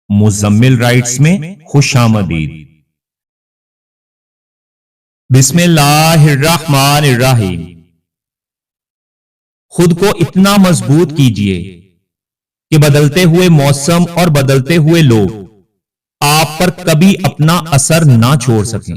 Muzammil rights میں خوش آمدید۔ بسم اللہ الرحمن الرحیم۔ خود کو اتنا مضبوط کیجئے کہ بدلتے ہوئے موسم اور بدلتے ہوئے لوگ آپ پر کبھی اپنا اثر نہ چھوڑ سکیں۔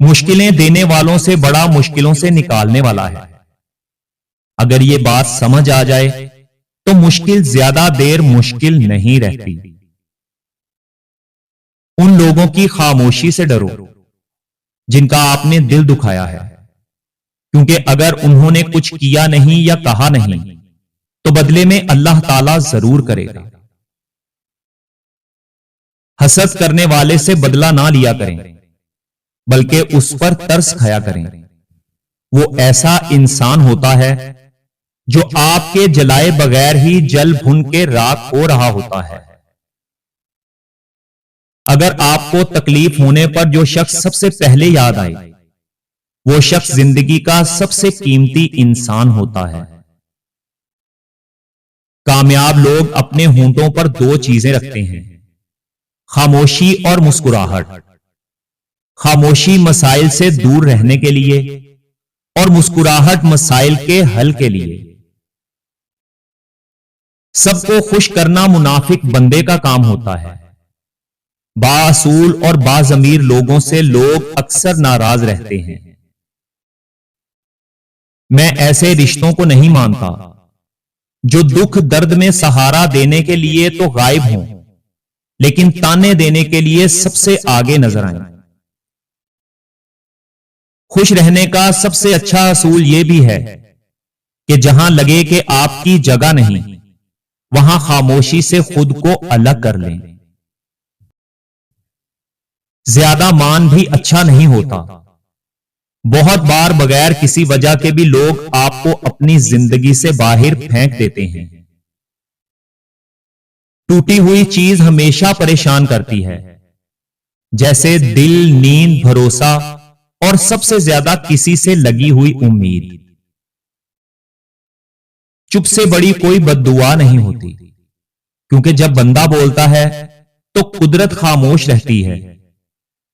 مشکلیں دینے والوں سے بڑا مشکلوں سے نکالنے والا ہے۔ اگر یہ بات سمجھ آ جائے تو مشکل زیادہ دیر مشکل نہیں رہتی۔ ان لوگوں کی خاموشی سے ڈرو جن کا آپ نے دل دکھایا ہے، کیونکہ اگر انہوں نے کچھ کیا نہیں یا کہا نہیں تو بدلے میں اللہ تعالیٰ ضرور کرے گا۔ حسد کرنے والے سے بدلہ نہ لیا کریں بلکہ اس پر ترس کھایا کریں۔ وہ ایسا انسان ہوتا ہے جو آپ کے جلائے بغیر ہی جل بھن کے راکھ ہو رہا ہوتا ہے۔ اگر آپ کو تکلیف ہونے پر جو شخص سب سے پہلے یاد آئے وہ شخص زندگی کا سب سے قیمتی انسان ہوتا ہے۔ کامیاب لوگ اپنے ہونٹوں پر دو چیزیں رکھتے ہیں، خاموشی اور مسکراہٹ۔ خاموشی مسائل سے دور رہنے کے لیے اور مسکراہٹ مسائل کے حل کے لیے۔ سب کو خوش کرنا منافق بندے کا کام ہوتا ہے۔ بااصول اور باضمیر لوگوں سے لوگ اکثر ناراض رہتے ہیں۔ میں ایسے رشتوں کو نہیں مانتا جو دکھ درد میں سہارا دینے کے لیے تو غائب ہوں لیکن تانے دینے کے لیے سب سے آگے نظر آئیں۔ خوش رہنے کا سب سے اچھا اصول یہ بھی ہے کہ جہاں لگے کہ آپ کی جگہ نہیں وہاں خاموشی سے خود کو الگ کر لیں۔ زیادہ مان بھی اچھا نہیں ہوتا۔ بہت بار بغیر کسی وجہ کے بھی لوگ آپ کو اپنی زندگی سے باہر پھینک دیتے ہیں۔ ٹوٹی ہوئی چیز ہمیشہ پریشان کرتی ہے، جیسے دل، نیند، بھروسہ اور سب سے زیادہ کسی سے لگی ہوئی امید۔ چپ سے بڑی کوئی بد دعا نہیں ہوتی، کیونکہ جب بندہ بولتا ہے تو قدرت خاموش رہتی ہے،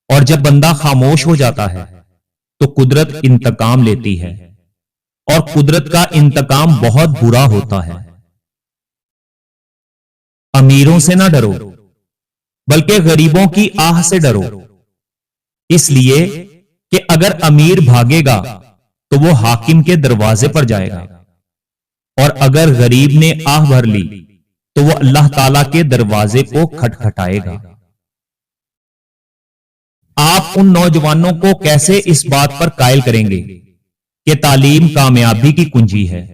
اور جب بندہ خاموش ہو جاتا ہے تو قدرت انتقام لیتی ہے، اور قدرت کا انتقام بہت برا ہوتا ہے۔ امیروں سے نہ ڈرو بلکہ غریبوں کی آہ سے ڈرو، اس لیے کہ اگر امیر بھاگے گا تو وہ حاکم کے دروازے پر جائے گا، اور اگر غریب نے آہ بھر لی تو وہ اللہ تعالی کے دروازے کو کھٹکھٹائے گا۔ آپ ان نوجوانوں کو کیسے اس بات پر قائل کریں گے کہ تعلیم کامیابی کی کنجی ہے،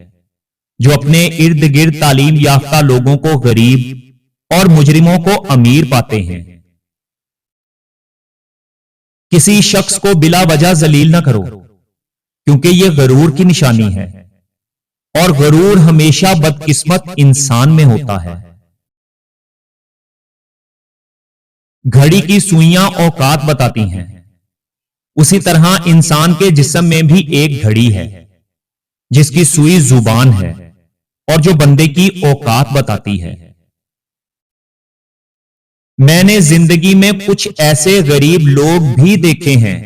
جو اپنے ارد گرد تعلیم یافتہ لوگوں کو غریب اور مجرموں کو امیر پاتے ہیں؟ کسی شخص کو بلا وجہ ذلیل نہ کرو، کیونکہ یہ غرور کی نشانی ہے، اور غرور ہمیشہ بدقسمت انسان میں ہوتا ہے۔ گھڑی کی سوئیاں اوقات بتاتی ہیں، اسی طرح انسان کے جسم میں بھی ایک گھڑی ہے جس کی سوئی زبان ہے اور جو بندے کی اوقات بتاتی ہے۔ میں نے زندگی میں کچھ ایسے غریب لوگ بھی دیکھے ہیں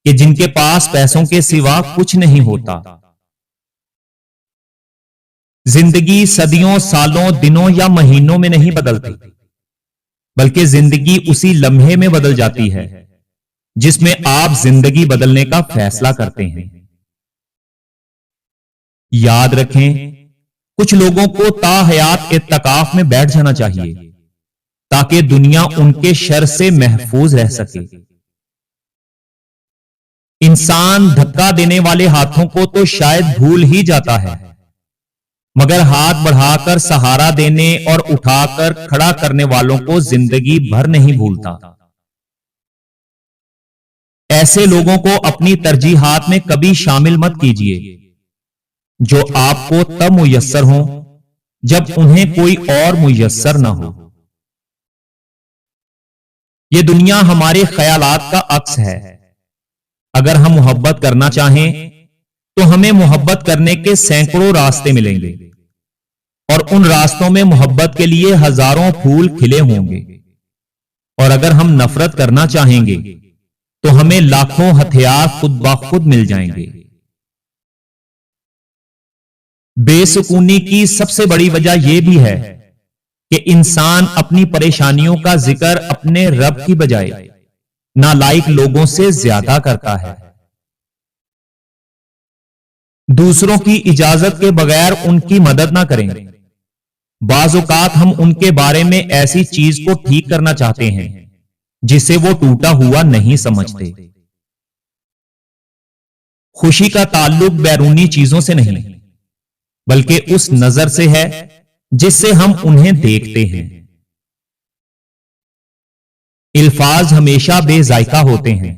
کہ جن کے پاس پیسوں کے سوا کچھ نہیں ہوتا۔ زندگی صدیوں، سالوں، دنوں یا مہینوں میں نہیں بدلتی، بلکہ زندگی اسی لمحے میں بدل جاتی ہے جس میں آپ زندگی بدلنے کا فیصلہ کرتے ہیں۔ یاد رکھیں، کچھ لوگوں کو تا حیات اعتکاف میں بیٹھ جانا چاہیے تاکہ دنیا ان کے شر سے محفوظ رہ سکے۔ انسان دھکا دینے والے ہاتھوں کو تو شاید بھول ہی جاتا ہے، مگر ہاتھ بڑھا کر سہارا دینے اور اٹھا کر کھڑا کرنے والوں کو زندگی بھر نہیں بھولتا۔ ایسے لوگوں کو اپنی ترجیحات میں کبھی شامل مت کیجیے جو آپ کو تب میسر ہوں جب انہیں کوئی اور میسر نہ ہو۔ یہ دنیا ہمارے خیالات کا عکس ہے۔ اگر ہم محبت کرنا چاہیں تو ہمیں محبت کرنے کے سینکڑوں راستے ملیں گے۔ اور ان راستوں میں محبت کے لیے ہزاروں پھول کھلے ہوں گے، اور اگر ہم نفرت کرنا چاہیں گے تو ہمیں لاکھوں ہتھیار خود بخود مل جائیں گے۔ بے سکونی کی سب سے بڑی وجہ یہ بھی ہے کہ انسان اپنی پریشانیوں کا ذکر اپنے رب کی بجائے نالائق لوگوں سے زیادہ کرتا ہے۔ دوسروں کی اجازت کے بغیر ان کی مدد نہ کریں۔ بعض اوقات ہم ان کے بارے میں ایسی چیز کو ٹھیک کرنا چاہتے ہیں جسے وہ ٹوٹا ہوا نہیں سمجھتے۔ خوشی کا تعلق بیرونی چیزوں سے نہیں، بلکہ اس نظر سے ہے جس سے ہم انہیں دیکھتے ہیں۔ الفاظ ہمیشہ بے ذائقہ ہوتے ہیں،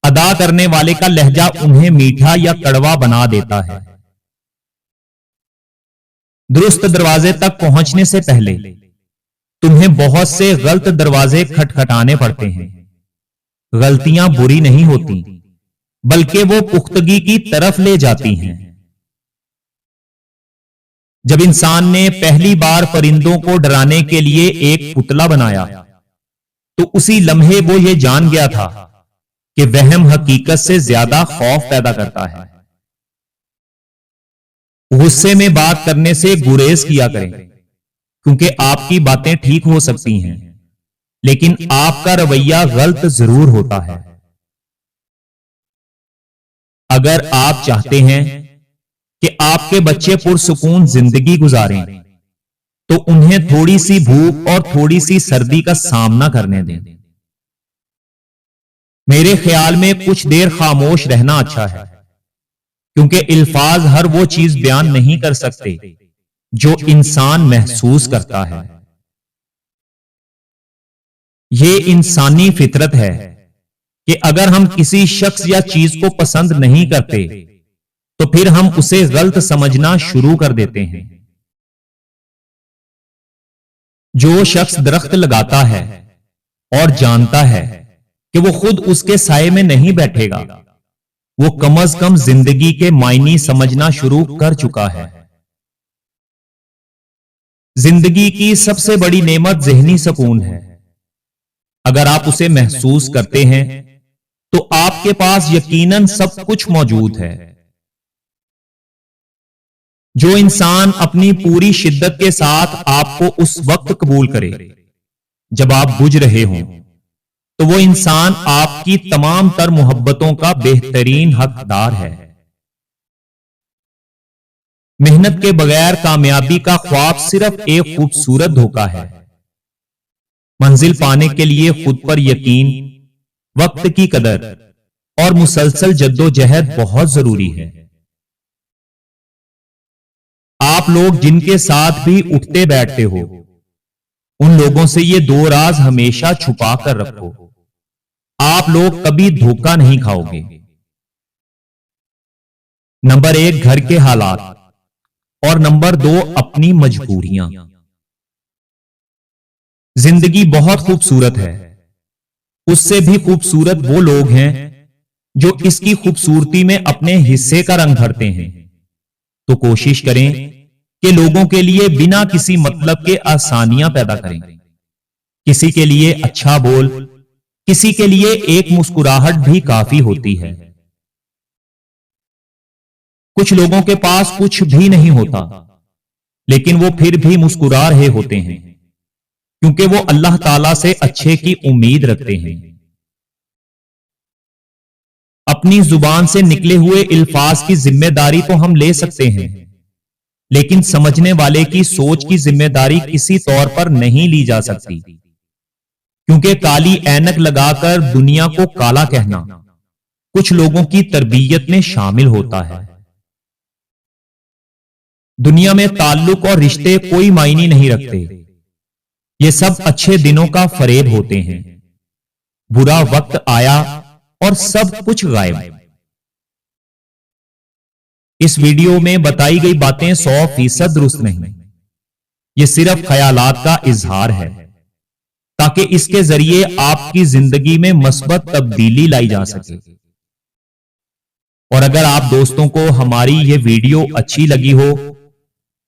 ادا کرنے والے کا لہجہ انہیں میٹھا یا کڑوا بنا دیتا ہے۔ درست دروازے تک پہنچنے سے پہلے تمہیں بہت سے غلط دروازے کھٹکھٹانے پڑتے ہیں۔ غلطیاں بری نہیں ہوتی، بلکہ وہ پختگی کی طرف لے جاتی ہیں۔ جب انسان نے پہلی بار پرندوں کو ڈرانے کے لیے ایک پتلا بنایا تو اسی لمحے وہ یہ جان گیا تھا کہ وہم حقیقت سے زیادہ خوف پیدا کرتا ہے۔ غصے میں بات کرنے سے گریز کیا کریں، کیونکہ آپ کی باتیں ٹھیک ہو سکتی ہیں لیکن آپ کا رویہ غلط ضرور ہوتا ہے۔ اگر آپ چاہتے ہیں کہ آپ کے بچے پرسکون زندگی گزاریں تو انہیں تھوڑی سی بھوک اور تھوڑی سی سردی کا سامنا کرنے دیں۔ میرے خیال میں کچھ دیر خاموش رہنا اچھا ہے، کیونکہ الفاظ ہر وہ چیز بیان نہیں کر سکتے جو انسان محسوس کرتا ہے۔ یہ انسانی فطرت ہے کہ اگر ہم کسی شخص یا چیز کو پسند نہیں کرتے تو پھر ہم اسے غلط سمجھنا شروع کر دیتے ہیں۔ جو شخص درخت لگاتا ہے اور جانتا ہے کہ وہ خود اس کے سائے میں نہیں بیٹھے گا، وہ کم از کم زندگی کے معنی سمجھنا شروع کر چکا ہے۔ زندگی کی سب سے بڑی نعمت ذہنی سکون ہے۔ اگر آپ اسے محسوس کرتے ہیں تو آپ کے پاس یقیناً سب کچھ موجود ہے۔ جو انسان اپنی پوری شدت کے ساتھ آپ کو اس وقت قبول کرے جب آپ بجھ رہے ہوں تو وہ انسان آپ کی تمام تر محبتوں کا بہترین حقدار ہے۔ محنت کے بغیر کامیابی کا خواب صرف ایک خوبصورت دھوکہ ہے۔ منزل پانے کے لیے خود پر یقین، وقت کی قدر اور مسلسل جدوجہد بہت ضروری ہے۔ آپ لوگ جن کے ساتھ بھی اٹھتے بیٹھتے ہو، ان لوگوں سے یہ دو راز ہمیشہ چھپا کر رکھو۔ آپ لوگ کبھی دھوکہ نہیں کھاؤ گے۔ نمبر 1 گھر کے حالات اور نمبر 2 اپنی مجبوریاں۔ زندگی بہت خوبصورت ہے، اس سے بھی خوبصورت وہ لوگ ہیں جو اس کی خوبصورتی میں اپنے حصے کا رنگ بھرتے ہیں۔ تو کوشش کریں کہ لوگوں کے لیے بنا کسی مطلب کے آسانیاں پیدا کریں۔ کسی کے لیے اچھا بول، کسی کے لیے ایک مسکراہٹ بھی کافی ہوتی ہے۔ کچھ لوگوں کے پاس کچھ بھی نہیں ہوتا، لیکن وہ پھر بھی مسکرا رہے ہوتے ہیں، کیونکہ وہ اللہ تعالی سے اچھے کی امید رکھتے ہیں۔ اپنی زبان سے نکلے ہوئے الفاظ کی ذمہ داری تو ہم لے سکتے ہیں، لیکن سمجھنے والے کی سوچ کی ذمہ داری کسی طور پر نہیں لی جا سکتی، کیونکہ کالی اینک لگا کر دنیا کو کالا کہنا کچھ لوگوں کی تربیت میں شامل ہوتا ہے۔ دنیا میں تعلق اور رشتے کوئی معنی نہیں رکھتے، یہ سب اچھے دنوں کا فریب ہوتے ہیں۔ برا وقت آیا اور سب کچھ غائب۔ اس ویڈیو میں بتائی گئی باتیں 100% درست نہیں، یہ صرف خیالات کا اظہار ہے تاکہ اس کے ذریعے آپ کی زندگی میں مثبت تبدیلی لائی جا سکے۔ اور اگر آپ دوستوں کو ہماری یہ ویڈیو اچھی لگی ہو